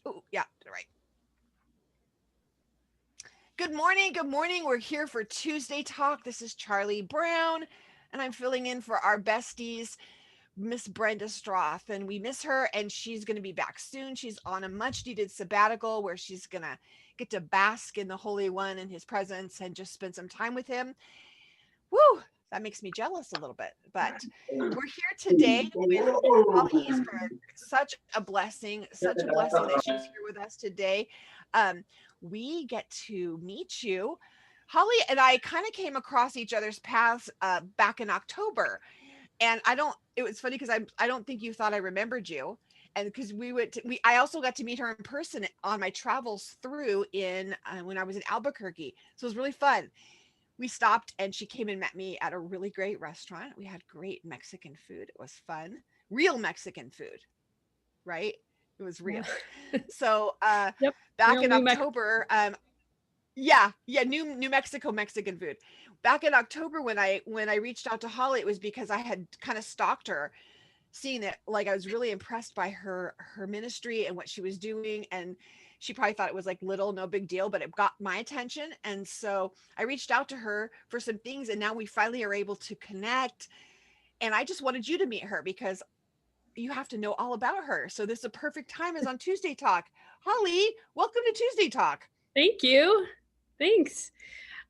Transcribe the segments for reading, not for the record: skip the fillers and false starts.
Oh, yeah, right. Good morning. Good morning. We're here for Tuesday Talk. This is Charlie Brown, and I'm filling in for our besties, Miss Brenda Stroth. And we miss her, and she's going to be back soon. She's on a much needed sabbatical where she's going to get to bask in the Holy One and his presence and just spend some time with him. Woo! That makes me jealous a little bit. But we're here today with Miss Holly Eastburg. Such a blessing that she's here with us today. Um, we get to meet you. Holly and I kind of came across each other's paths back in October. And it was funny because I don't think you thought I remembered you. And because I also got to meet her in person on my travels through in when I was in Albuquerque. So it was really fun. We stopped and she came and met me at a really great restaurant. We had great Mexican food. It was fun. Real Mexican food, right? It was Yeah. real. So Yep. back Real in New Mexico. October, yeah, New Mexico Mexican food. Back in October when I reached out to Holly, it was because I had kind of stalked her, seeing that like I was really impressed by her ministry and what she was doing, and she probably thought it was like little no big deal, but it got my attention, and so I reached out to her for some things, and now we finally are able to connect. And I just wanted you to meet her because you have to know all about her. So this is a perfect time is on Tuesday Talk. Holly, welcome to Tuesday Talk. Thank you. Thanks.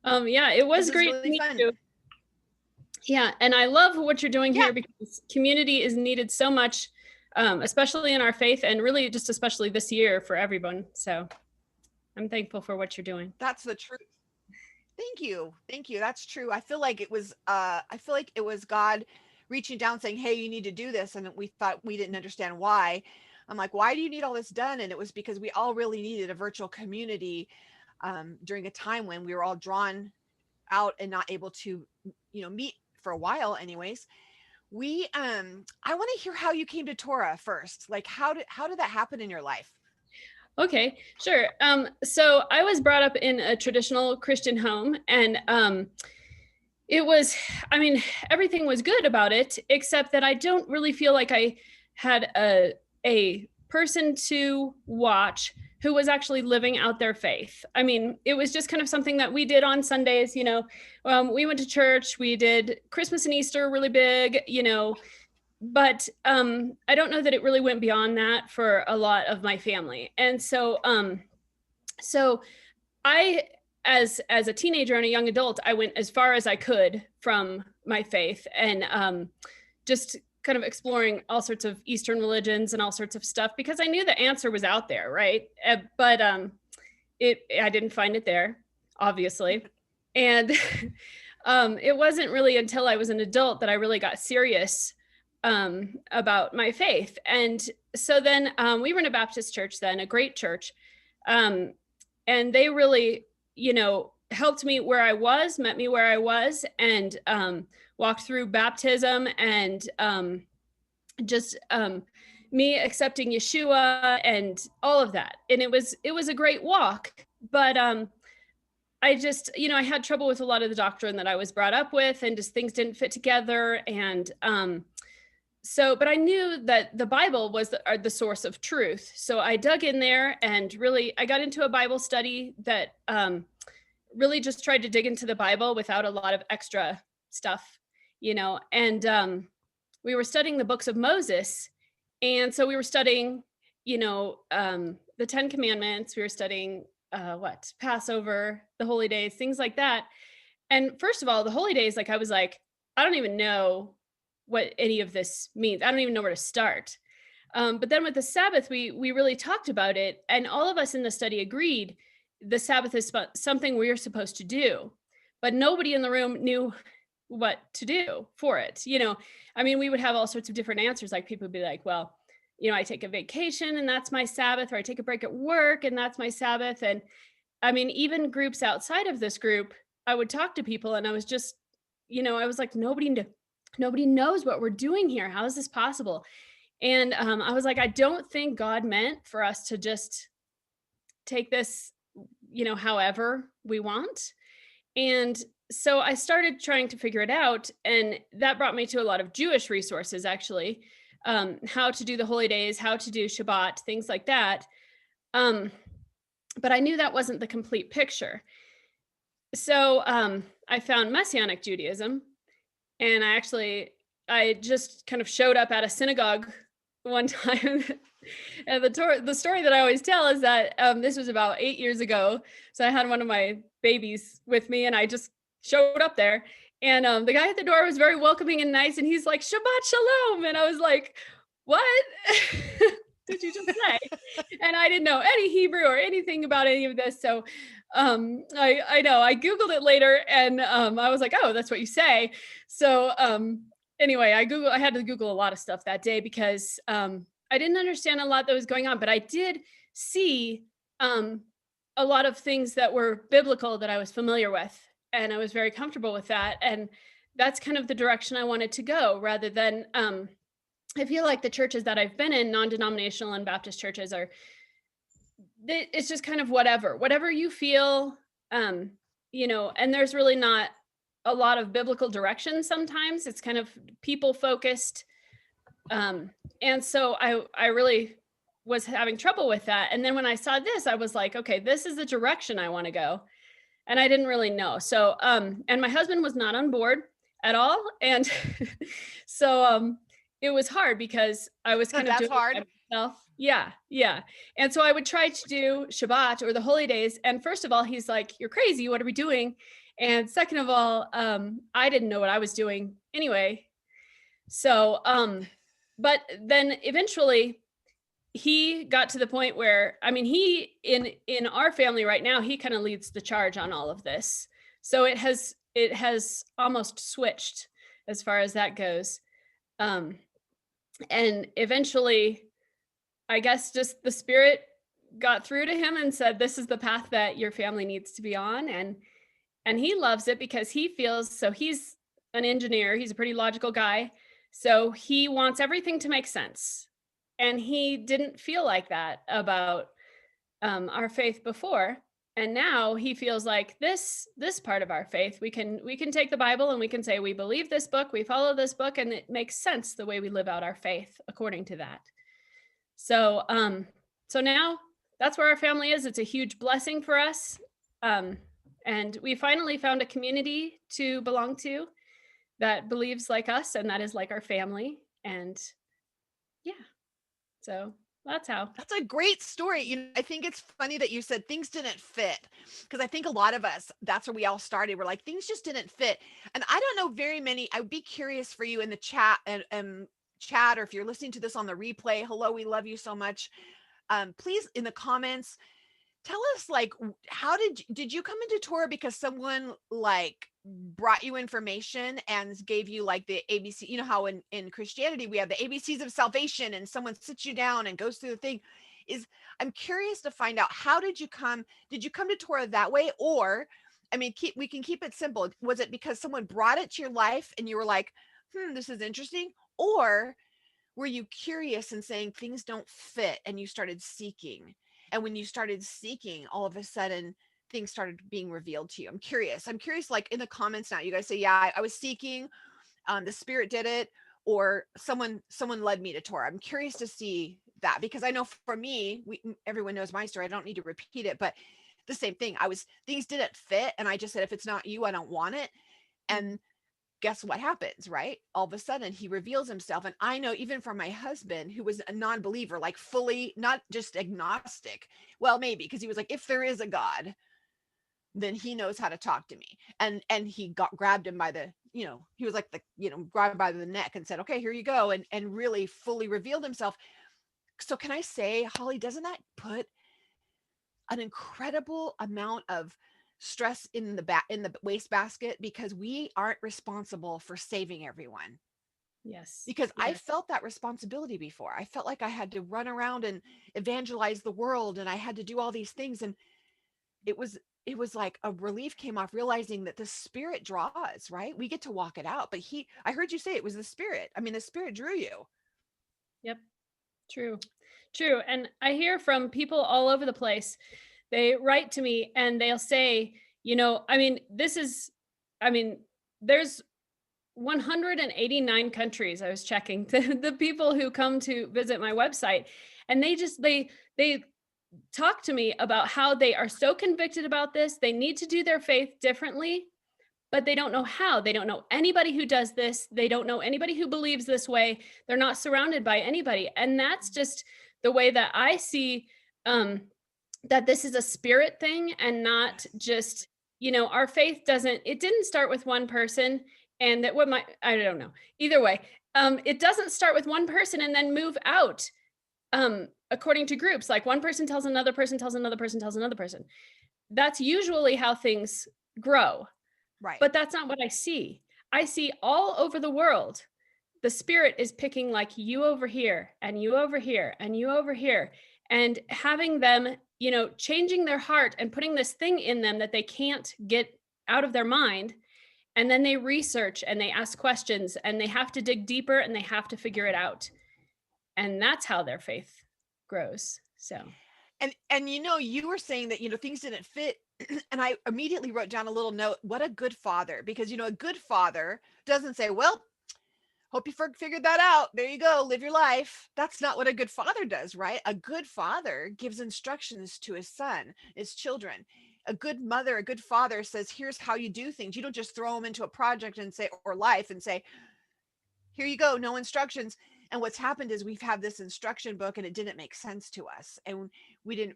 Yeah, it This was is great really to meet fun. you. Yeah, and I love what you're doing Yeah, here because community is needed so much, especially in our faith and really just especially this year for everyone. So I'm thankful for what you're doing. that's the truth. Thank you. Thank you. That's true. I feel like it was God reaching down saying, "Hey, you need to do this." And we thought we didn't understand why. I'm like, "Why do you need all this done?" And it was because we all really needed a virtual community during a time when we were all drawn out and not able to, meet for a while anyways. We I want to hear how you came to Torah first. Like how did that happen in your life? Okay, sure. So I was brought up in a traditional Christian home, and it was, I mean, everything was good about it, except that I don't really feel like I had a person to watch who was actually living out their faith. I mean, it was just kind of something that we did on Sundays, we went to church, we did Christmas and Easter really big, but I don't know that it really went beyond that for a lot of my family. And so I, as a teenager and a young adult, I went as far as I could from my faith, and just kind of exploring all sorts of Eastern religions and all sorts of stuff because I knew the answer was out there, right? But I didn't find it there, obviously, and it wasn't really until I was an adult that I really got serious about my faith. And so then we were in a Baptist church then, a great church. Um, and they really, helped me where I was, met me where I was, and walked through baptism and just me accepting Yeshua and all of that. And it was a great walk, but I just, I had trouble with a lot of the doctrine that I was brought up with, and just things didn't fit together. And but I knew that the Bible was the source of truth. So I dug in there and really, I got into a Bible study that really just tried to dig into the Bible without a lot of extra stuff, and we were studying the books of Moses. And so we were studying, the 10 Commandments. We were studying Passover, the holy days, things like that. And first of all, the holy days, like I was like, I don't even know what any of this means. I don't even know where to start. But then with the Sabbath, we really talked about it, and all of us in the study agreed the Sabbath is something we're supposed to do, but nobody in the room knew what to do for it. I mean, we would have all sorts of different answers. Like people would be like, well, I take a vacation and that's my Sabbath, or I take a break at work and that's my Sabbath. And I mean, even groups outside of this group, I would talk to people and I was just, I was like, nobody knows what we're doing here. How is this possible? And I was like, I don't think God meant for us to just take this, however we want. And so I started trying to figure it out. And that brought me to a lot of Jewish resources, actually, how to do the holy days, how to do Shabbat, things like that. Um, but I knew that wasn't the complete picture. So I found Messianic Judaism, and I just kind of showed up at a synagogue one time. And the story that I always tell is that this was about 8 years ago. So I had one of my babies with me, and I just showed up there. And the guy at the door was very welcoming and nice, and he's like, "Shabbat Shalom," and I was like, "What did you just say?" And I didn't know any Hebrew or anything about any of this. So I know I Googled it later, and I was like, "Oh, that's what you say." So anyway, I had to Google a lot of stuff that day because I didn't understand a lot that was going on, but I did see um, a lot of things that were biblical that I was familiar with, and I was very comfortable with that. And that's kind of the direction I wanted to go, rather than I feel like the churches that I've been in, non-denominational and Baptist churches, it's just kind of whatever you feel, um, and there's really not a lot of biblical direction. Sometimes it's kind of people focused, um, and so I really was having trouble with that. And then when I saw this, I was like, okay, this is the direction I want to go. And I didn't really know. So and my husband was not on board at all. And so it was hard because I was kind of That's doing it hard. by myself. Yeah, yeah. And so I would try to do Shabbat or the holy days. And first of all, he's like, "You're crazy. What are we doing?" And second of all, I didn't know what I was doing anyway. So but then eventually he got to the point where, I mean, he in our family right now, he kind of leads the charge on all of this. So it has almost switched as far as that goes. Um, and eventually, I guess just the spirit got through to him and said, "This is the path that your family needs to be on." And he loves it because he feels, so he's an engineer, he's a pretty logical guy. So he wants everything to make sense. And he didn't feel like that about our faith before. And now he feels like this part of our faith, we can take the Bible and we can say we believe this book, we follow this book, and it makes sense the way we live out our faith according to that. So so now that's where our family is. It's a huge blessing for us. Um, and we finally found a community to belong to that believes like us and that is like our family. And yeah, so that's how. That's a great story. I think it's funny that you said things didn't fit because I think a lot of us, that's where we all started. We're like, things just didn't fit. And I don't know very many. I would be curious for you in the chat and chat, or if you're listening to this on the replay, hello, we love you so much. Please in the comments, tell us like how did you come into Torah because someone like brought you information and gave you like the ABC, how in Christianity we have the ABCs of salvation and someone sits you down and goes through the thing. I'm curious to find out, how did you come to Torah that way? Or I mean, we can keep it simple. Was it because someone brought it to your life and you were like, this is interesting? Or were you curious and saying things don't fit and you started seeking? And when you started seeking, all of a sudden things started being revealed to you. I'm curious. Like in the comments now, you guys say, yeah, I was seeking, the spirit did it, or someone led me to Torah. I'm curious to see that because I know for me, everyone knows my story. I don't need to repeat it, but the same thing. Things didn't fit. And I just said, if it's not you, I don't want it. And guess what happens, right? All of a sudden he reveals himself. And I know even from my husband, who was a non-believer, like fully, not just agnostic. Well, maybe because he was like, if there is a God, then he knows how to talk to me. And he grabbed him by the, he was like grabbed by the neck and said, okay, here you go. And really fully revealed himself. So can I say, Holly, doesn't that put an incredible amount of stress in the wastebasket, because we aren't responsible for saving everyone? Yes. Because I Yes. felt that responsibility before. I felt like I had to run around and evangelize the world and I had to do all these things. And it was like a relief came off realizing that the spirit draws, right? We get to walk it out. But I heard you say it was the spirit. I mean, the spirit drew you. Yep. True. True. And I hear from people all over the place. They write to me and they'll say, there's 189 countries. I was checking the people who come to visit my website, and they talk to me about how they are so convicted about this. They need to do their faith differently, but they don't know how. They don't know anybody who does this. They don't know anybody who believes this way. They're not surrounded by anybody. And that's just the way that I see um, that this is a spirit thing and not Yes. just, our faith doesn't, it didn't start with one person. And that what my, I don't know. Either way, it doesn't start with one person and then move out according to groups. Like one person tells another person, tells another person, tells another person. That's usually how things grow. Right. But that's not what I see. I see all over the world, the spirit is picking like you over here and you over here and you over here and having them, changing their heart and putting this thing in them that they can't get out of their mind. And then they research and they ask questions and they have to dig deeper and they have to figure it out. And that's how their faith grows. So, And you were saying that, things didn't fit. And I immediately wrote down a little note, what a good father, because a good father doesn't say, well, hope you figured that out. There you go, live your life. That's not what a good father does, right? A good father gives instructions to his son, his children. A good mother, a good father says, here's how you do things. You don't just throw them into a project and say, or life and say, here you go, no instructions. And what's happened is we've had this instruction book and it didn't make sense to us. And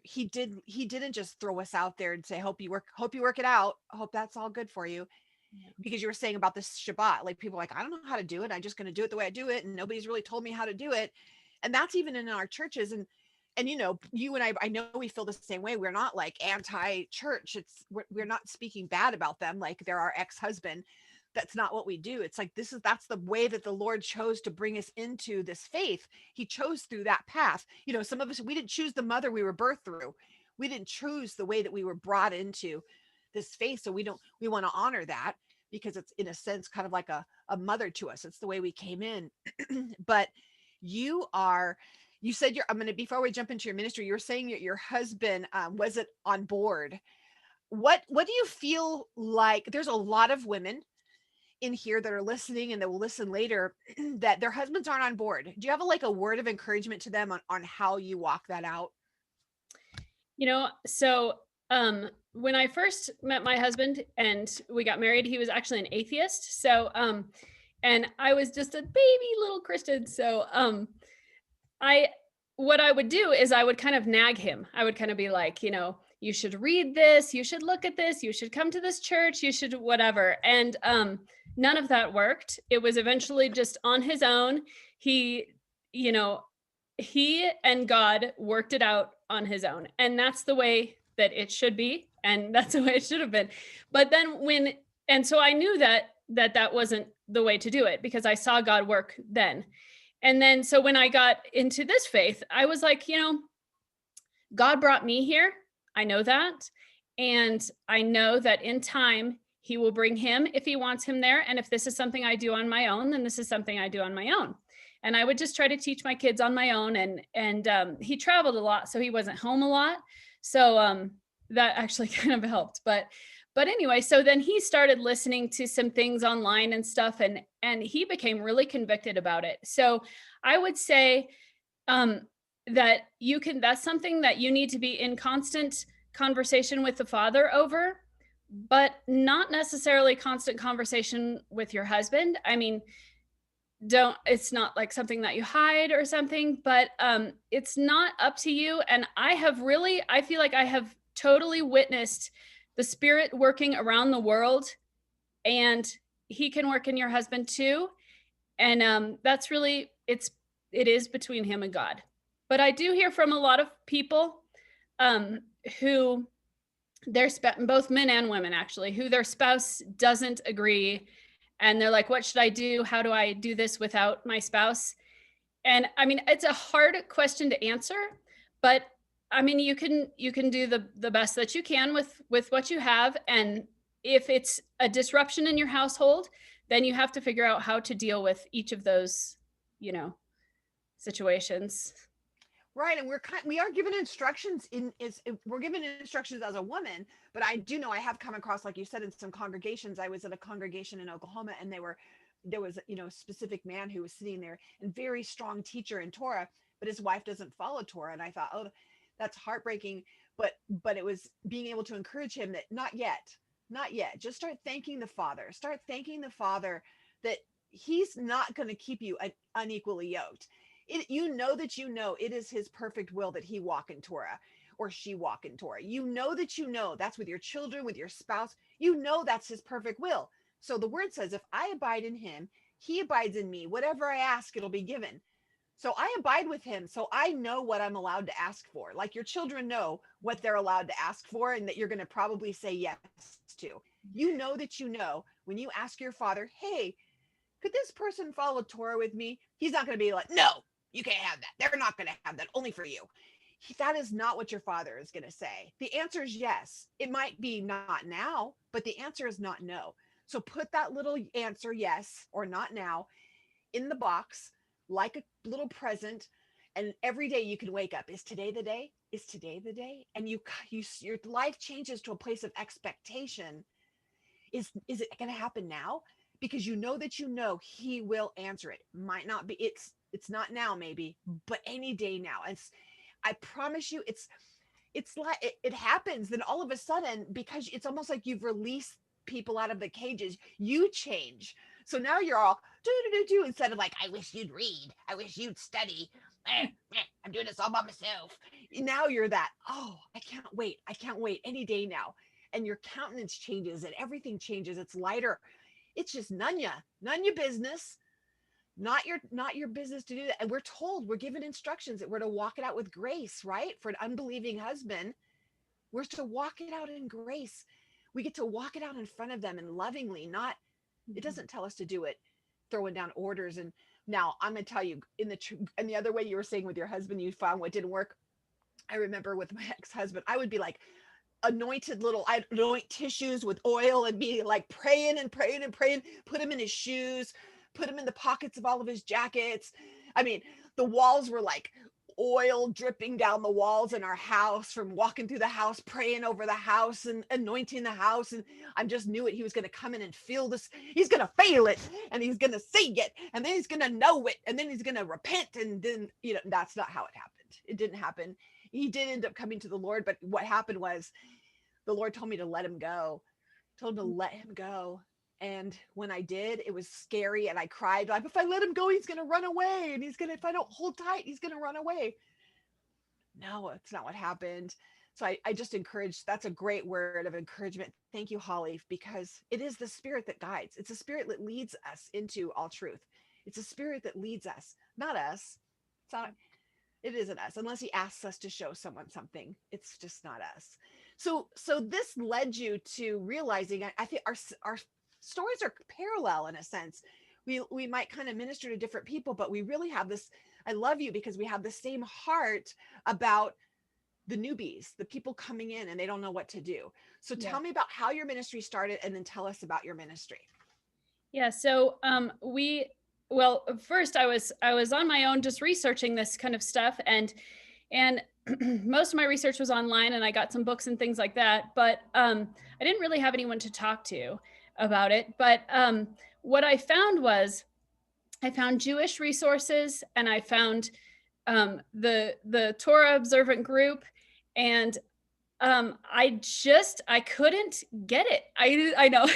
he didn't just throw us out there and say, hope you work it out. Hope that's all good for you. Because you were saying about this Shabbat, like people are like, I don't know how to do it. I'm just going to do it the way I do it. And nobody's really told me how to do it. And that's even in our churches. And you and I know we feel the same way. We're not like anti-church. We're not speaking bad about them. Like they're our ex-husband. That's not what we do. It's like, that's the way that the Lord chose to bring us into this faith. He chose through that path. Some of us, we didn't choose the mother we were birthed through. We didn't choose the way that we were brought into this faith. So we want to honor that, because it's in a sense kind of like a mother to us. It's the way we came in. But you said I'm going to, before we jump into your ministry, you were saying your husband wasn't on board. What do you feel like? There's a lot of women in here that are listening and that will listen later that their husbands aren't on board. Do you have a word of encouragement to them on how you walk that out? so when I first met my husband and we got married, he was actually an atheist. So and I was just a baby little Christian. So I what I would do is I would kind of nag him. I would kind of be like, you should read this, you should look at this, you should come to this church, you should whatever. And none of that worked. It was eventually just on his own. He, you know, he and God worked it out on his own. And that's the way that it should be. And that's the way it should have been. But then and so I knew that wasn't the way to do it because I saw God work then. And then, so when I got into this faith, I was like, God brought me here. I know that. And I know that in time, he will bring him if he wants him there. And if this is something I do on my own, then this is something I do on my own. And I would just try to teach my kids on my own. And he traveled a lot, so he wasn't home a lot. So that actually kind of helped. But anyway, so then he started listening to some things online and stuff, and he became really convicted about it. So I would say that that's something that you need to be in constant conversation with the Father over, but not necessarily constant conversation with your husband. I mean, it's not like something that you hide or something, but it's not up to you. And I feel like I have totally witnessed the Spirit working around the world, and he can work in your husband too. And that's really, it is between him and God. But I do hear from a lot of people who both men and women actually, who their spouse doesn't agree. And they're like, what should I do? How do I do this without my spouse? And I mean, it's a hard question to answer, but I mean, you can do the best that you can with what you have. And if it's a disruption in your household, then you have to figure out how to deal with each of those, situations. Right, and we are given instructions we're given instructions as a woman, but I do know I have come across, like you said, in some congregations. I was at a congregation in Oklahoma, and there was a specific man who was sitting there, and very strong teacher in Torah, but his wife doesn't follow Torah, and I thought, oh, That's heartbreaking. But it was being able to encourage him that not yet, not yet. Just start thanking the Father. Start thanking the Father that he's not going to keep you unequally yoked. You know that you know it is his perfect will that he walk in Torah or she walk in Torah. You know that you know that's with your children, with your spouse. You know that's his perfect will. So the word says, if I abide in him, he abides in me. Whatever I ask, it'll be given. So I abide with him. So I know what I'm allowed to ask for. Like your children know what they're allowed to ask for and that you're going to probably say yes to. You know that you know when you ask your father, hey, could this person follow Torah with me? He's not going to be like, no, you can't have that. They're not going to have that, only for you. That is not what your father is going to say. The answer is yes. It might be not now, but the answer is not no. So put that little answer, yes or not now, in the box like a little present. And every day you can wake up. Is today the day? Is today the day? And your life changes to a place of expectation. Is it going to happen now? Because you know that you know he will answer it. Might not be, it's not now maybe, but any day now. And I promise you, it's like it happens. Then all of a sudden, because it's almost like you've released people out of the cages, you change. So now you're all do instead of like, I wish you'd read, I wish you'd study. I'm doing this all by myself. Now you're that, oh, I can't wait any day now. And your countenance changes and everything changes. It's lighter. It's just none your business. Not your business to do that. And we're told, we're given instructions that we're to walk it out with grace, right? For an unbelieving husband, we're to walk it out in grace. We get to walk it out in front of them and lovingly, not, it doesn't tell us to do it throwing down orders. And now I'm going to tell you in the other way you were saying with your husband, you found what didn't work. I remember with my ex-husband, I would be like, I'd anoint tissues with oil and be like praying, put him in his shoes, put him in the pockets of all of his jackets. I mean, the walls were like oil dripping down the walls in our house from walking through the house, praying over the house and anointing the house. And I just knew it. He was going to come in and feel this. He's going to feel it and he's going to see it. And then he's going to know it. And then he's going to repent. And then, that's not how it happened. It didn't happen. He did end up coming to the Lord, but what happened was the Lord told me to let him go, And when I did, it was scary. And I cried like, if I let him go, he's going to run away. And if I don't hold tight, he's going to run away. No, it's not what happened. So I just encourage, that's a great word of encouragement. Thank you, Holly, because it is the Spirit that guides. It's a Spirit that leads us into all truth. It's a Spirit that leads us, not us. It isn't us unless he asks us to show someone something. It's just not us. So this led you to realizing, I think our stories are parallel in a sense. We might kind of minister to different people, but we really have this, I love you because we have the same heart about the newbies, the people coming in and they don't know what to do. So tell me about how your ministry started and then tell us about your ministry. Yeah. So well, first I was on my own just researching this kind of stuff and most of my research was online and I got some books and things like that, but I didn't really have anyone to talk to about it. But what I found was I found Jewish resources and I found the Torah observant group and I couldn't get it. I know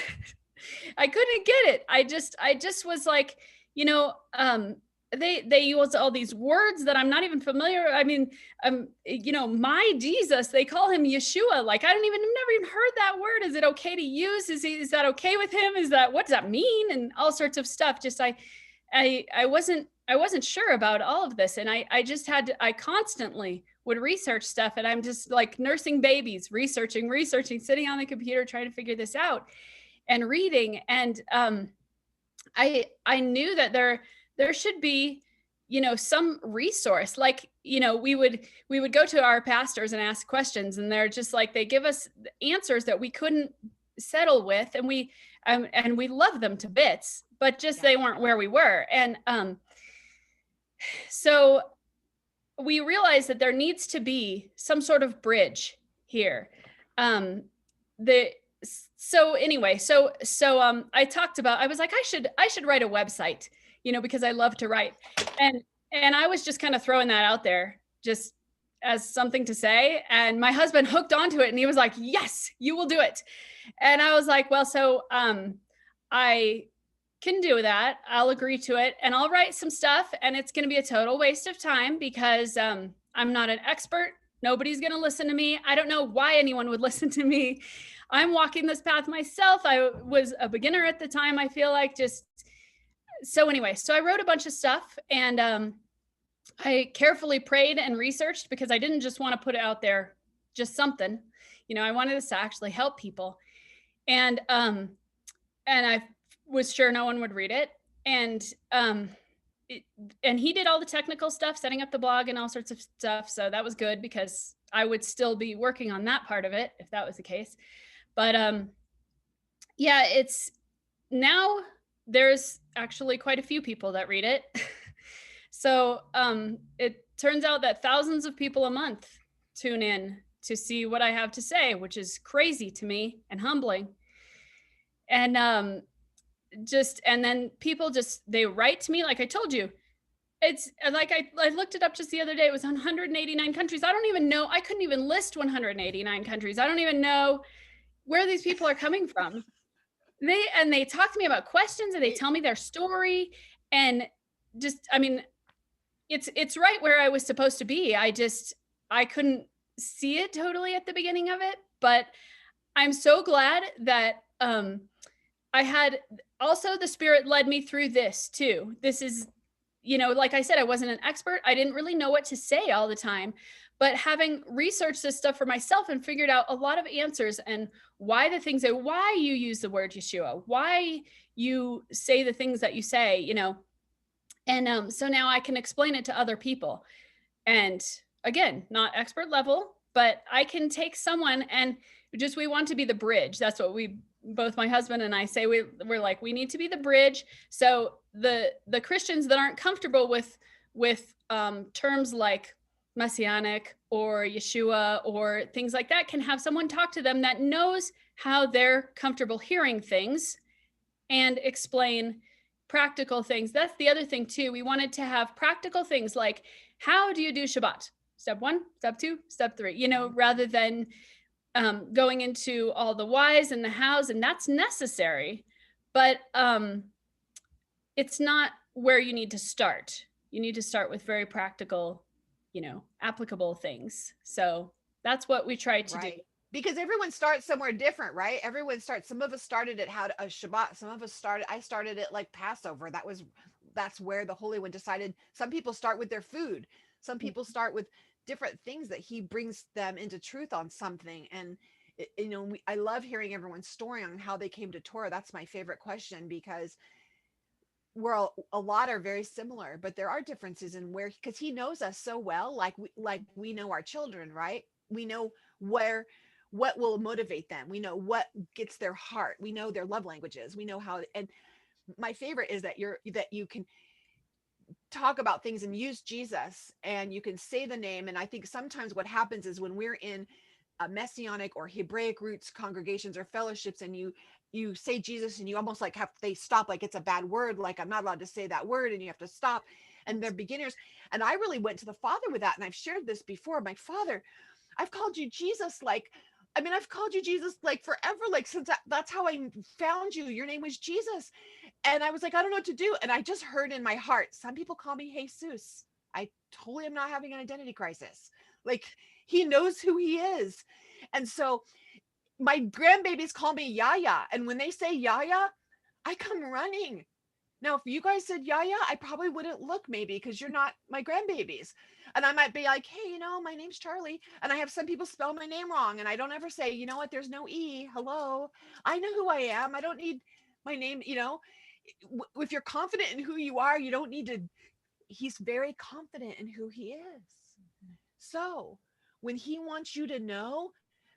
I couldn't get it. I just was like, they use all these words that I'm not even familiar. I mean, my Jesus, they call him Yeshua. Like, never even heard that word. Is it okay to use? Is that okay with him? What does that mean? And all sorts of stuff. Just, I wasn't sure about all of this. And I constantly would research stuff and I'm just like nursing babies, researching, sitting on the computer, trying to figure this out and reading. And, I knew that there should be, some resource, like, we would go to our pastors and ask questions and they're just like, they give us answers that we couldn't settle with. And we love them to bits, but just, they weren't where we were. And, so we realized that there needs to be some sort of bridge here. So anyway, I talked about, I was like, I should write a website, because I love to write. And I was just kind of throwing that out there just as something to say. And my husband hooked onto it and he was like, yes, you will do it. And I was like, well, so I can do that. I'll agree to it and I'll write some stuff, and it's going to be a total waste of time because I'm not an expert. Nobody's going to listen to me. I don't know why anyone would listen to me. I'm walking this path myself. I was a beginner at the time. I feel like just so anyway, so I wrote a bunch of stuff, and I carefully prayed and researched because I didn't just want to put it out there, just something, I wanted this to actually help people. And I was sure no one would read it. And and he did all the technical stuff, setting up the blog and all sorts of stuff. So that was good because I would still be working on that part of it if that was the case. But yeah, it's now there's actually quite a few people that read it. So it turns out that thousands of people a month tune in to see what I have to say, which is crazy to me and humbling. And and then people they write to me, like I told you. It's like I looked it up just the other day. It was 189 countries. I don't even know. I couldn't even list 189 countries. I don't even know where these people are coming from. They talk to me about questions, and they tell me their story, and it's right where I was supposed to be. I couldn't see it totally at the beginning of it, but I'm so glad that I had also the Spirit led me through this too. This is, like I said, I wasn't an expert. I didn't really know what to say all the time, but having researched this stuff for myself and figured out a lot of answers and why you use the word Yeshua, why you say the things that you say, and so now I can explain it to other people. And again, not expert level, but I can take someone and we want to be the bridge. That's what both my husband and I say. We're like, we need to be the bridge. So the Christians that aren't comfortable with terms like Messianic or Yeshua or things like that can have someone talk to them that knows how they're comfortable hearing things and explain practical things. That's the other thing too. We wanted to have practical things like, how do you do Shabbat? Step 1, step 2, step 3, rather than going into all the whys and the hows, and that's necessary, but it's not where you need to start. You need to start with very practical, applicable things. So that's what we tried to do. Because everyone starts somewhere different, right? Some of us started at a Shabbat. Some of us I started at like Passover. That's where the Holy One decided. Some people start with their food. Some people start with different things that he brings them into truth on something. And, I love hearing everyone's story on how they came to Torah. That's my favorite question, because a lot are very similar, but there are differences in because he knows us so well. Like we know our children, right? We know what will motivate them. We know what gets their heart. We know their love languages. We know how. And my favorite is that you can talk about things and use Jesus, and you can say the name. And I think sometimes what happens is when we're in Messianic or Hebraic roots congregations or fellowships, and you say Jesus, and you almost like they stop, like it's a bad word, like I'm not allowed to say that word, and you have to stop, and they're beginners. And I really went to the Father with that, and I've shared this before. My Father, I've called you Jesus, I've called you Jesus like forever, like since that's how I found you. Your name was Jesus. And I was like, I don't know what to do. And I just heard in my heart, some people call me Jesus. I totally am not having an identity crisis. Like, he knows who he is. And so my grandbabies call me Yaya. And when they say Yaya, I come running. Now, if you guys said Yaya, I probably wouldn't look, maybe, because you're not my grandbabies. And I might be like, hey, my name's Charli. And I have some people spell my name wrong. And I don't ever say, you know what, there's no E. Hello. I know who I am. I don't need my name. If you're confident in who you are, you don't need to. He's very confident in who he is. So when he wants you to know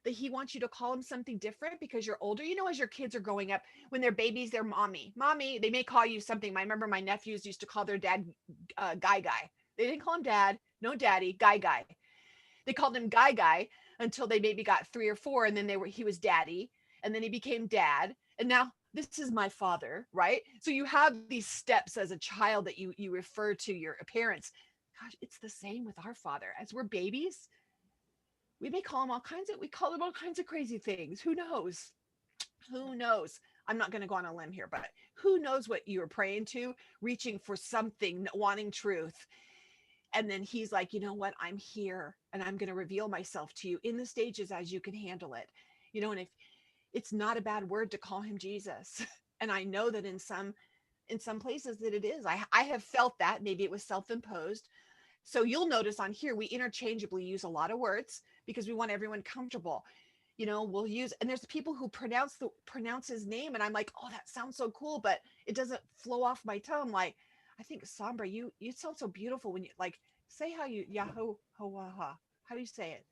that he wants you to call him something different because you're older, as your kids are growing up, when they're babies, they're mommy. They may call you something. I remember my nephews used to call their dad guy. They didn't call him dad, no daddy, guy. They called him guy until they maybe got 3 or 4, and then he was daddy, and then he became dad, and now this is my father, right? So you have these steps as a child that you refer to your parents. Gosh, it's the same with our Father. As we're babies, we may call him we call him all kinds of crazy things. Who knows? Who knows? I'm not going to go on a limb here, but who knows what you were praying to, reaching for something, wanting truth. And then he's like, you know what? I'm here and I'm going to reveal myself to you in the stages as you can handle it. And if it's not a bad word to call him Jesus. And I know that in some places that it is. I have felt that maybe it was self-imposed. So you'll notice on here we interchangeably use a lot of words because we want everyone comfortable. We'll use, and there's people who pronounce his name and I'm like, oh, that sounds so cool, but it doesn't flow off my tongue. Like, I think Sombra, you sound so beautiful when you like say how you Yahoo Hawaha. How do you say it?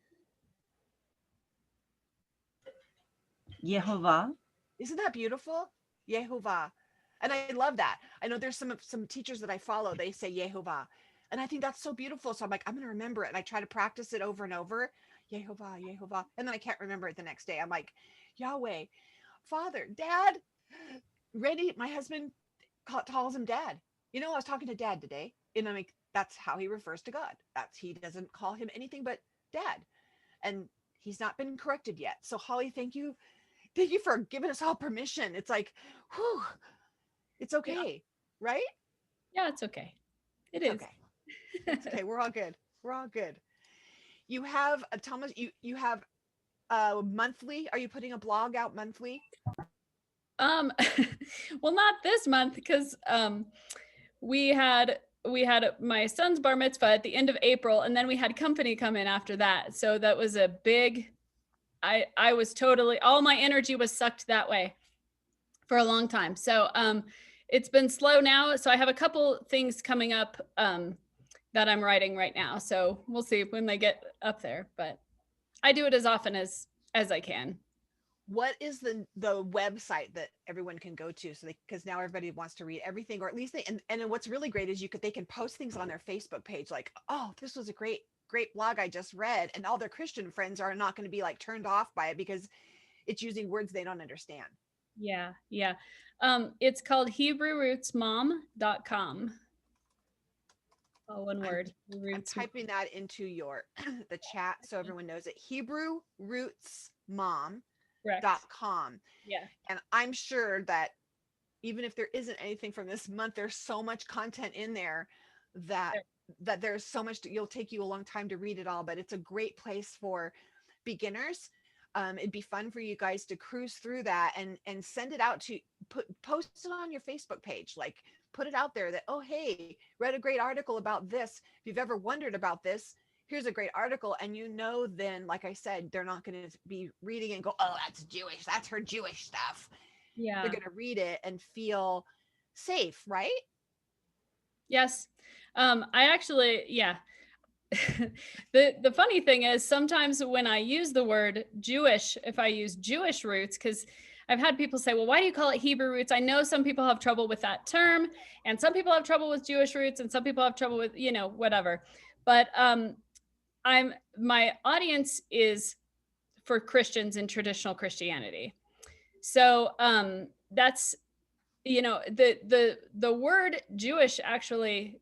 Yehovah. Isn't that beautiful? Yehovah. And I love that. I know there's some teachers that I follow, they say Yehovah. And I think that's so beautiful. So I'm like, I'm gonna remember it. And I try to practice it over and over. Yehovah, Yehovah. And then I can't remember it the next day. I'm like, Yahweh, Father, Dad. Randy, my husband, calls him Dad. I was talking to Dad today, and I'm like, that's how he refers to God. He doesn't call him anything but Dad, and he's not been corrected yet. So Holly, thank you for giving us all permission. It's like, whew, it's Yeah. okay, right? Yeah, it's okay. It's okay. It's okay. We're all good. We're all good. You have Thomas. You have monthly. Are you putting a blog out monthly? Um, well, not this month because we had my son's bar mitzvah at the end of April, and then we had company come in after that. So that was a big. I was totally, all my energy was sucked that way for a long time. So it's been slow now. So I have a couple things coming up that I'm writing right now. So we'll see when they get up there, but I do it as often as I can. What is the website that everyone can go to, so because now everybody wants to read everything, or at least and what's really great is they can post things on their Facebook page like, oh, this was a great blog I just read, and all their Christian friends are not going to be like turned off by it because it's using words they don't understand. Yeah. It's called HebrewRootsMom.com. Oh, one word. I'm typing that into the chat so everyone knows it. HebrewRootsMom.com. Yeah. And I'm sure that even if there isn't anything from this month, there's so much content in there that there's so much it'll take you a long time to read it all, but it's a great place for beginners. It'd be fun for you guys to cruise through that and send it out to post it on your Facebook page, like put it out there that, oh, hey, read a great article about this. If you've ever wondered about this, here's a great article. And then, like I said, they're not going to be reading and go, oh, that's Jewish. That's her Jewish stuff. Yeah. They're going to read it and feel safe, right? Yes. I actually, yeah. The funny thing is sometimes when I use the word Jewish, if I use Jewish roots, because I've had people say, well, why do you call it Hebrew roots? I know some people have trouble with that term, and some people have trouble with Jewish roots, and some people have trouble with, whatever. But my audience is for Christians in traditional Christianity. So that's, the word Jewish, actually,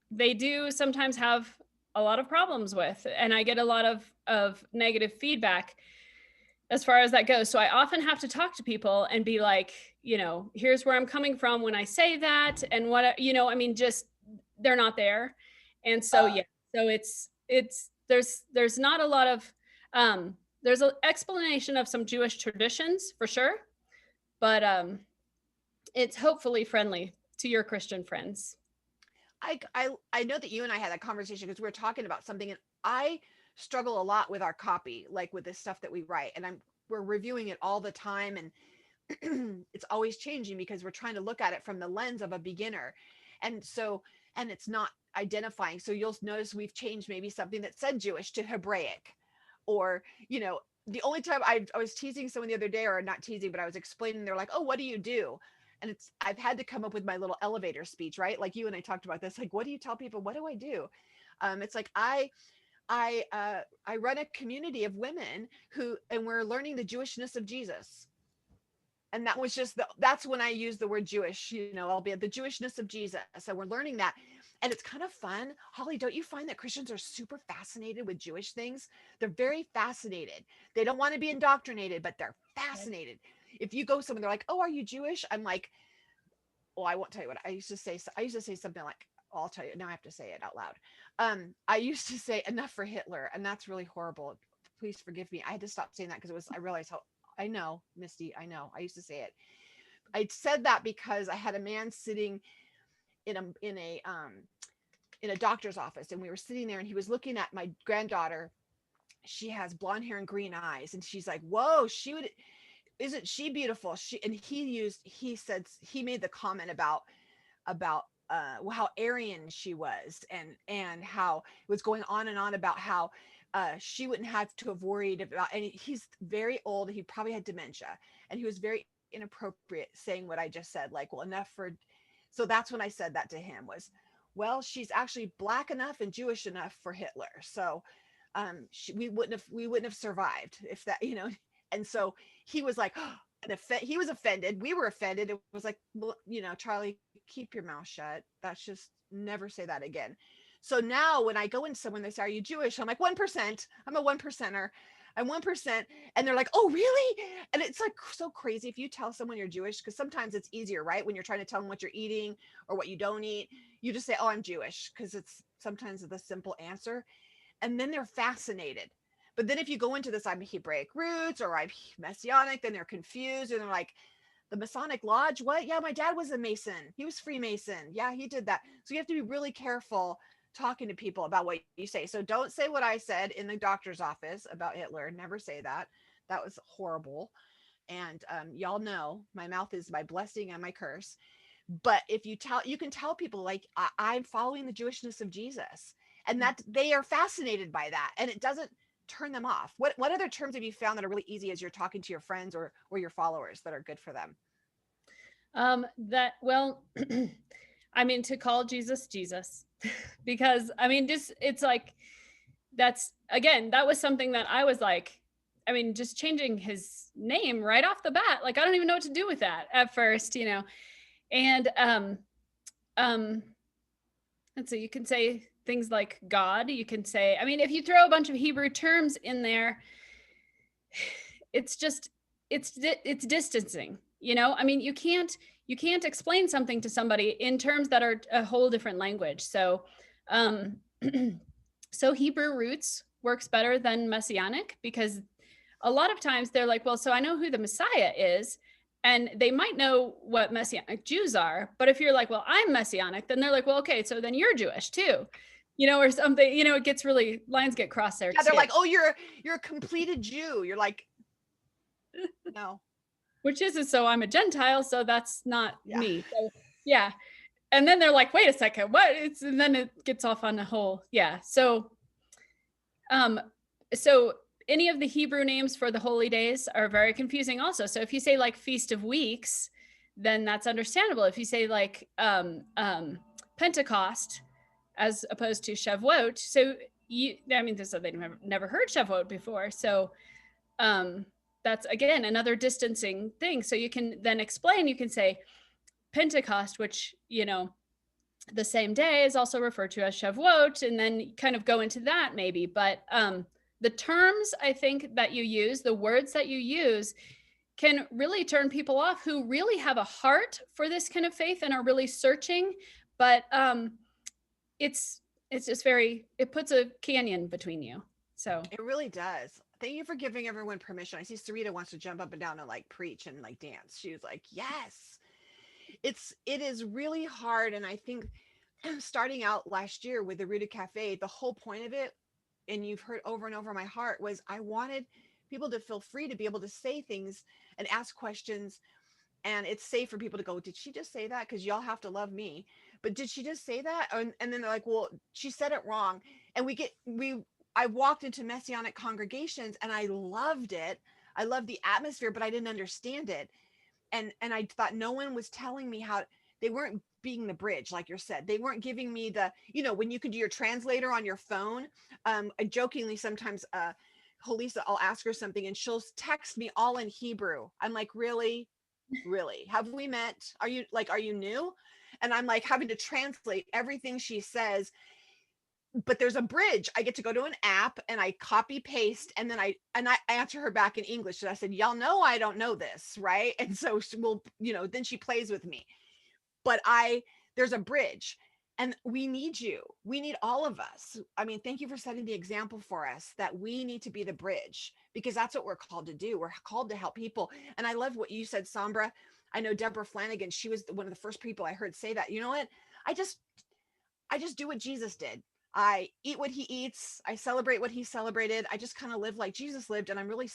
they do sometimes have a lot of problems with, and I get a lot of negative feedback as far as that goes. So I often have to talk to people and be like, here's where I'm coming from when I say that, and what, just, they're not there. And so, yeah, so it's there's not a lot of, there's an explanation of some Jewish traditions for sure, but it's hopefully friendly to your Christian friends. I know that you and I had that conversation because we were talking about something, and I struggle a lot with our copy, like with this stuff that we write, and we're reviewing it all the time, and it's always changing because we're trying to look at it from the lens of a beginner, and it's not identifying. So you'll notice we've changed maybe something that said Jewish to Hebraic, or the only time I was teasing someone the other day, or not teasing, but I was explaining, they're like, oh, what do you do? And I've had to come up with my little elevator speech, right? Like you and I talked about this, like, what do you tell people? What do I do? It's like, I run a community of women and we're learning the Jewishness of Jesus. And that was just that's when I use the word Jewish, I'll be at the Jewishness of Jesus. So we're learning that. And it's kind of fun. Holly, don't you find that Christians are super fascinated with Jewish things? They're very fascinated. They don't want to be indoctrinated, but they're fascinated. If you go somewhere, they're like, "Oh, are you Jewish?" I'm like, well, I won't tell you what I used to say. I used to say something like, I'll tell you now. I have to say it out loud. I used to say enough for Hitler, and that's really horrible. Please forgive me. I had to stop saying that because I realized how, I know, Misty, I know. I used to say it. I said that because I had a man sitting in a doctor's office, and we were sitting there, and he was looking at my granddaughter. She has blonde hair and green eyes, and she's like, "Whoa, isn't she beautiful?" And he said, he made the comment about how Aryan she was, and how it was going on and on about how she wouldn't have to have worried about any. He's very old. He probably had dementia, and he was very inappropriate saying what I just said. Like, well, enough for. So that's when I said that to him was, well, she's actually black enough and Jewish enough for Hitler. So we wouldn't have survived if that. And so he was like, he was offended. We were offended. It was like, well, Charlie, keep your mouth shut. That's just, never say that again. So now when I go into someone, they say, "Are you Jewish?" I'm like, 1%. I'm a 1%er. I'm 1%. And they're like, "Oh, really?" And it's like so crazy if you tell someone you're Jewish, because sometimes it's easier, right? When you're trying to tell them what you're eating or what you don't eat, you just say, "Oh, I'm Jewish," because it's sometimes the simple answer. And then they're fascinated. But then if you go into this, I'm Hebraic roots or I'm Messianic, then they're confused and they're like, "The Masonic Lodge? What? Yeah, my dad was a Mason. He was Freemason. Yeah, he did that." So you have to be really careful talking to people about what you say. So don't say what I said in the doctor's office about Hitler. Never say that. That was horrible. And y'all know my mouth is my blessing and my curse. But if you can tell people like, I'm following the Jewishness of Jesus, and that they are fascinated by that, and it doesn't turn them off. What other terms have you found that are really easy as you're talking to your friends or your followers that are good for them? That, well, I mean, to call Jesus Jesus, because I mean, just, it's like, that's, again, that was something that I was like, I mean, just changing his name right off the bat, like, I don't even know what to do with that at first, and um and so you can say things like God. You can say, I mean, if you throw a bunch of Hebrew terms in there, it's just, it's distancing, I mean, you can't explain something to somebody in terms that are a whole different language. So um so Hebrew roots works better than Messianic, because a lot of times they're like, well, so I know who the Messiah is, and they might know what Messianic Jews are, but if you're like, well, I'm Messianic, then they're like, well, okay, so then you're Jewish too, or something. It gets really, lines get crossed there Yeah, they're too. like, "Oh, you're a completed Jew." You're like, no. Which is, so I'm a Gentile, so that's not Yeah. me. So yeah. And then they're like, wait a second, what? And then it gets off on a whole, yeah. Um, so any of the Hebrew names for the holy days are very confusing also. So if you say like Feast of Weeks, then that's understandable. If you say like Pentecost as opposed to Shavuot, so I mean, so they've never heard Shavuot before. So that's, again, another distancing thing. So you can then explain, you can say Pentecost, which, the same day is also referred to as Shavuot, and then kind of go into that maybe. But the terms, I think, that you use, the words that you use, can really turn people off who really have a heart for this kind of faith and are really searching. But it's just it puts a canyon between you. So It really does. Thank you for giving everyone permission. I see Sarita wants to jump up and down and like preach and like dance. She was like, "Yes." It is really hard, and I think starting out last year with the Rooted Cafe, the whole point of it, and you've heard over and over, my heart was I wanted people to feel free to be able to say things and ask questions, and it's safe for people to go, "Did she just say that?" Because y'all have to love me, but did she just say that? And then they're like, "Well, she said it wrong." And I walked into Messianic congregations and I loved it. I loved the atmosphere, but I didn't understand it. And I thought no one was telling me how. They weren't being the bridge, like you said. They weren't giving me when you could do your translator on your phone. I jokingly sometimes, Holisa, I'll ask her something and she'll text me all in Hebrew. I'm like, really? really? Have we met? Are you new? And I'm like having to translate everything she says, but there's a bridge. I get to go to an app and I copy paste, and then I answer her back in English. And I said, y'all know I don't know this, right? And so she will, then she plays with me. But there's a bridge, and we need you. We need all of us. I mean, thank you for setting the example for us that we need to be the bridge, because that's what we're called to do. We're called to help people. And I love what you said, Sombra. I know Deborah Flanagan, she was one of the first people I heard say that. You know what? I just I just do what Jesus did. I eat what he eats. I celebrate what he celebrated. I just kind of live like Jesus lived. And I'm really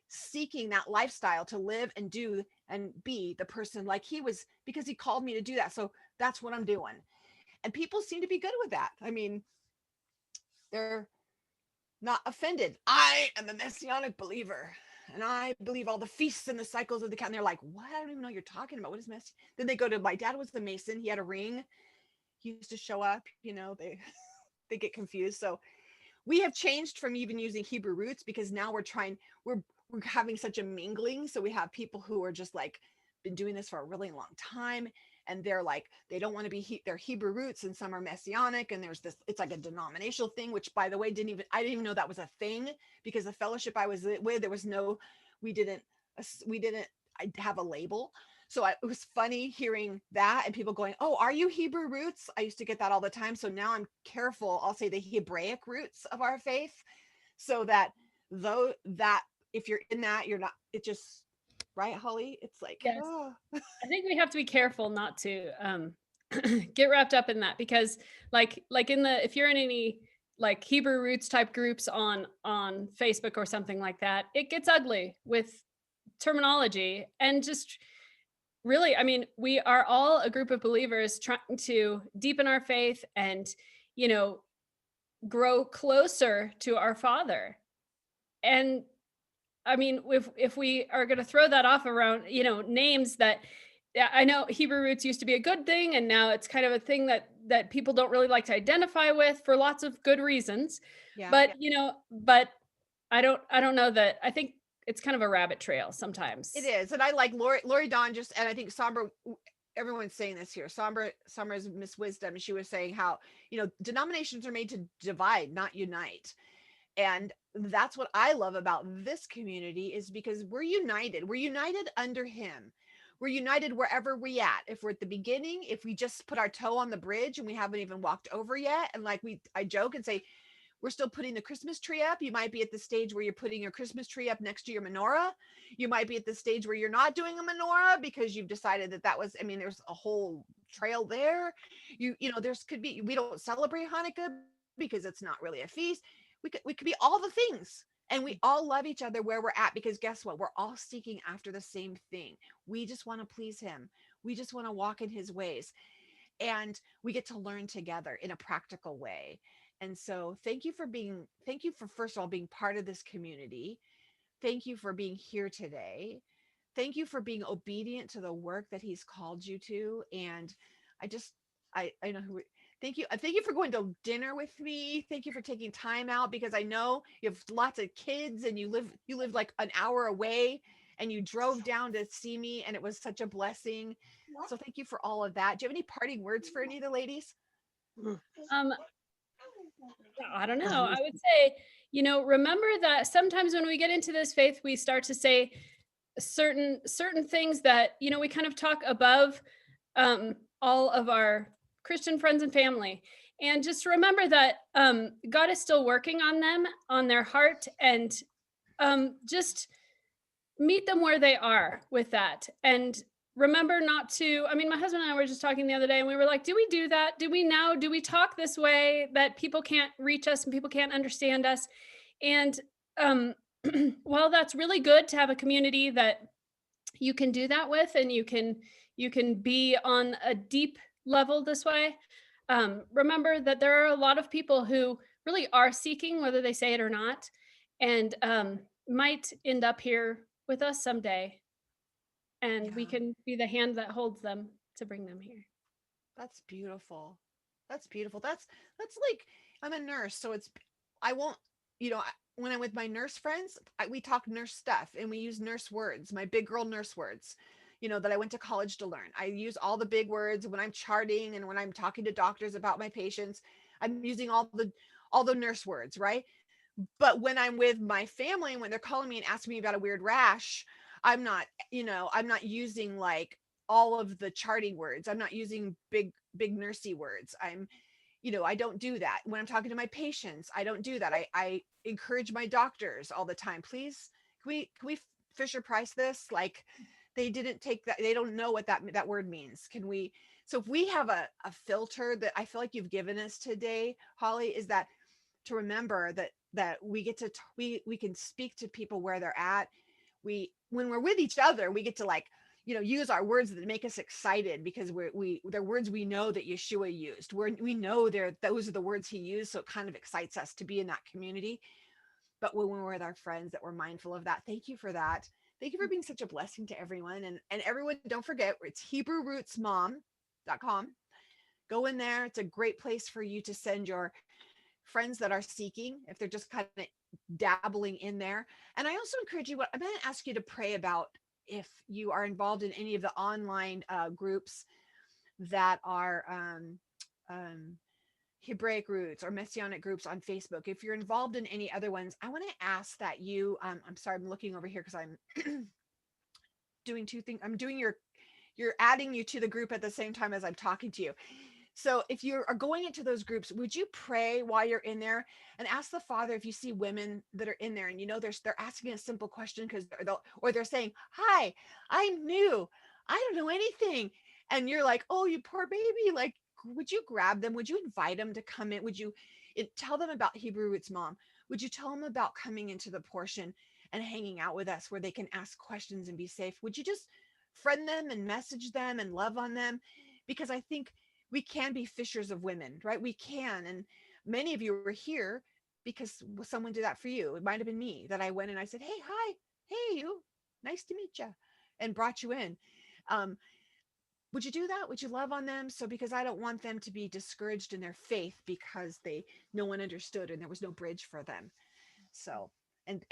seeking that lifestyle to live and do and be the person like he was, because he called me to do that. So that's what I'm doing. And people seem to be good with that. I mean, they're not offended. I am a messianic believer, and I believe all the feasts and the cycles of the cat. And they're like, what? I don't even know what you're talking about. What is mess? Then they go to, my dad was the Mason. He had a ring. He used to show up, they they get confused. So we have changed from even using Hebrew roots, because now we're having such a mingling. So we have people who are just like been doing this for a really long time, and they're like, they don't want to be their Hebrew roots, and some are messianic, and there's this, it's like a denominational thing, which, by the way, I didn't even know that was a thing, because the fellowship I was with, there was no, we didn't we didn't have a label. So it was funny hearing that, and people going, oh, are you Hebrew roots? I used to get that all the time. So now I'm careful. I'll say the Hebraic roots of our faith, so that though that if you're in that, you're not, it just, right, Holly? It's like, Yes. oh. I think we have to be careful not to get wrapped up in that, because like in the, if you're in any like Hebrew roots type groups on Facebook or something like that, it gets ugly with terminology. And just really, I mean, we are all a group of believers trying to deepen our faith and, you know, grow closer to our Father. And I mean, if we are going to throw that off around, names that, yeah, I know Hebrew roots used to be a good thing, and now it's kind of a thing that people don't really like to identify with for lots of good reasons. Yeah. But but I don't know that. I think it's kind of a rabbit trail It sometimes. is. And I like Lori Dawn just, and I think Sombra, everyone's saying this here. Sombra's Miss Wisdom. She was saying how, denominations are made to divide, not unite. And that's what I love about this community, is because we're united. We're united under him. We're united wherever we at. If we're at the beginning, if we just put our toe on the bridge and we haven't even walked over yet, and like I joke and say, we're still putting the Christmas tree up. You might be at the stage where you're putting your Christmas tree up next to your menorah. You might be at the stage where you're not doing a menorah because you've decided that was, I mean, there's a whole trail there. There's could be, we don't celebrate Hanukkah because it's not really a feast. We could be all the things. And we all love each other where we're at, because guess what? We're all seeking after the same thing. We just want to please him. We just want to walk in his ways, and we get to learn together in a practical way. And so thank you for, first of all, being part of this community. Thank you for being here today. Thank you for being obedient to the work that he's called you to. And I just, I know who, thank you. Thank you for going to dinner with me. Thank you for taking time out, because I know you have lots of kids, and you live like an hour away, and you drove down to see me, and it was such a blessing. So thank you for all of that. Do you have any parting words for any of the ladies? Um, I don't know. I would say, remember that sometimes when we get into this faith, we start to say certain things that we kind of talk above all of our Christian friends and family. And just remember that God is still working on them, on their heart, and just meet them where they are with that. And remember not to, I mean, my husband and I were just talking the other day, and we were like, do we do that? Do we talk this way that people can't reach us and people can't understand us? And um, while that's really good to have a community that you can do that with, and you can be on a deep level this way, remember that there are a lot of people who really are seeking, whether they say it or not, and might end up here with us someday, and we Yeah, can be the hand that holds them to bring them here. that's beautiful. That's beautiful. That's like, I'm a nurse, so I won't, when I'm with my nurse friends, we talk nurse stuff, and we use nurse words, my big girl nurse words. that I went to college to learn. I use all the big words when I'm charting and when I'm talking to doctors about my patients. I'm using all the nurse words, right? But when I'm with my family and when they're calling me and asking me about a weird rash, I'm not using like all of the charting words. I'm not using big nursey words. I don't do that. When I'm talking to my patients, I don't do that. I encourage my doctors all the time. Please, can we Fisher Price this? Like, they didn't take that. They don't know what that word means. Can we? So if we have a filter that I feel like you've given us today, Holly, is that to remember that we get to we can speak to people where they're at. We When we're with each other, we get to like use our words that make us excited because they're words we know that Yeshua used. We know those are the words he used, so it kind of excites us to be in that community. But when we're with our friends, that we're mindful of that. Thank you for that. Thank you for being such a blessing to everyone. And everyone, don't forget, it's HebrewRootsMom.com. Go in there. It's a great place for you to send your friends that are seeking, if they're just kind of dabbling in there. And I also encourage you, I'm going to ask you to pray about if you are involved in any of the online groups that are um, Hebraic roots or Messianic groups on Facebook. If you're involved in any other ones, I want to ask that I'm sorry, I'm looking over here because I'm doing two things. I'm doing you're adding you to the group at the same time as I'm talking to you. So if you are going into those groups, would you pray while you're in there and ask the Father if you see women that are in there and they're asking a simple question because they're saying, "Hi, I'm new. I don't know anything," and you're like, "Oh, you poor baby." Like, would you grab them? Would you invite them to come in? Would you tell them about Hebrew Roots Mom? Would you tell them about coming into the portion and hanging out with us where they can ask questions and be safe? Would you just friend them and message them and love on them? Because I think we can be fishers of women, right? We can. And many of you are here because someone did that for you. It might have been me that I went and I said, "Hey, hi, hey, you, nice to meet you," and brought you in. Um, would you do that? Would you love on them? So, because I don't want them to be discouraged in their faith because no one understood and there was no bridge for them. So, and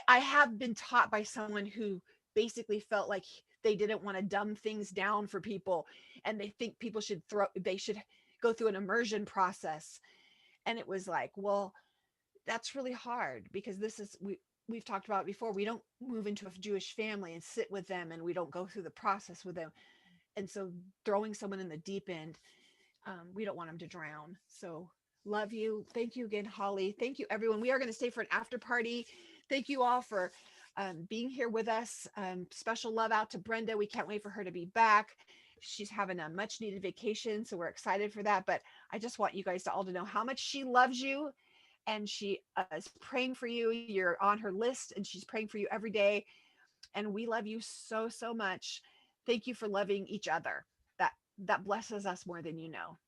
I have been taught by someone who basically felt like they didn't want to dumb things down for people, and they think people they should go through an immersion process. And it was like, well, that's really hard because we've talked about it before. We don't move into a Jewish family and sit with them, and we don't go through the process with them. And so throwing someone in the deep end, we don't want them to drown. So love you. Thank you again, Holly. Thank you, everyone. We are going to stay for an after party. Thank you all for being here with us. Special love out to Brenda. We can't wait for her to be back. She's having a much needed vacation, so we're excited for that. But I just want you guys to all to know how much she loves you, and she is praying for you. You're on her list, and she's praying for you every day. And we love you so, so much. Thank you for loving each other. That blesses us more than you know.